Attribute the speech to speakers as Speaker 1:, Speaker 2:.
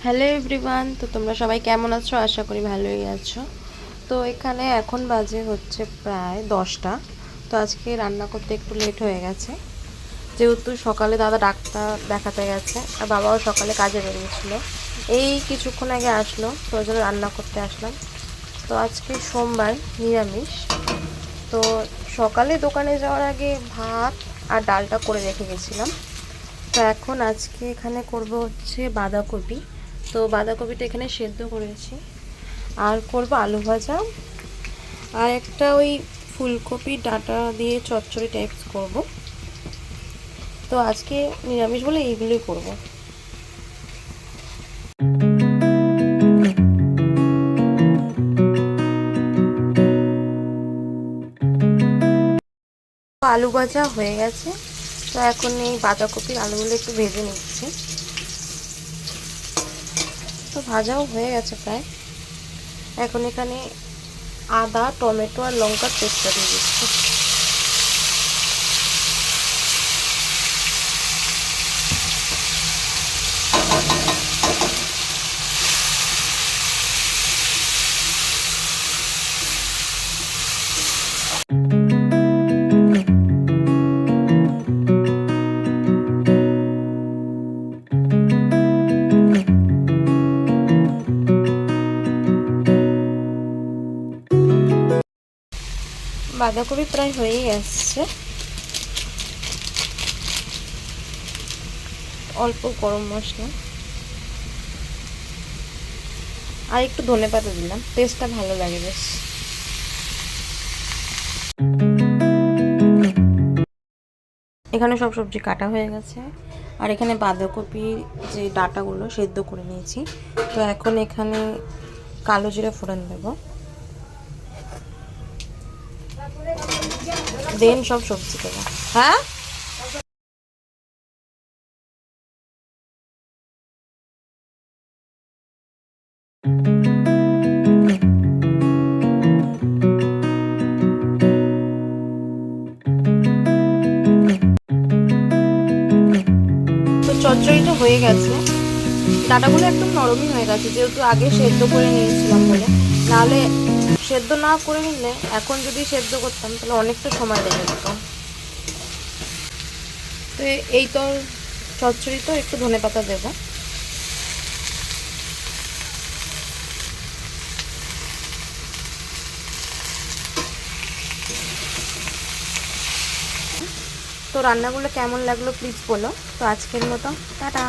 Speaker 1: Hello everyone, তো তোমরা সবাই কেমন আছো? আশা করি ভালোই আছো। তো এখানে এখন বাজে হচ্ছে প্রায় 10টা। তো আজকে রান্না করতে একটু লেট হয়ে গেছে, যেহেতু সকালে দাদা ডাক্তার দেখাতে গেছে আর বাবাও সকালে কাজে বেরিয়েছিল। এই কিছুক্ষণ আগে আসলো, তো ওই জন্য রান্না করতে আসলাম। তো আজকে সোমবার, নিরামিষ। তো সকালে দোকানে যাওয়ার আগে ভাত আর ডালটা করে রেখে গেছিলাম। তো এখন আজকে এখানে করব হচ্ছে বাঁধাকপি। তো বাঁধাকপিটা এখানে সেদ্ধ করেছি, আর করব আলু ভাজা, আর একটা ওই ফুলকপি ডাঁটা দিয়ে চচ্চড়ি টাইপস করব। তো আজকে নিরামিষ বলে এইগুলোই করব। আলু ভাজা হয়ে গেছে, তো এখন এই বাঁধাকপির আলুগুলো একটু ভেজে নিচ্ছি। তো ভাজাও হয়ে গেছে প্রায়। এখন এখানে আদা, টমেটো আর লঙ্কার পেস্টটা দিয়ে দিচ্ছি। বাঁধাকপি প্রায় হয়েই আসছে। অল্প গরম মশলা আর একটু ধনেপাতা দিলাম, টেস্টটা ভালো লাগে বেশ। এখানে সব সবজি কাটা হয়ে গেছে, আর এখানে বাঁধাকপি যে ডাঁটাগুলো সেদ্ধ করে নিয়েছি। তো এখন এখানে কালো জিরে ফোড়ন দেব, দেন সব সবজি দেবো। হ্যাঁ, তো চচ্চড়িটা হয়ে গেছে। ডাঁটাগুলো একদম নরমই হয়ে গেছে, যেহেতু আগে সেদ্ধ করে নিয়েছিলাম বলে। নাহলে সেদ্ধ না করে নিলে, এখন যদি সেদ্ধ করতাম তাহলে অনেকটা সময় লেগে যেত। তো এই তো চচ্চড়ি, তো একটু ধনেপাতা দেবো। তো রান্নাগুলো কেমন লাগলো প্লিজ বলো। তো আজকের মতো টাটা।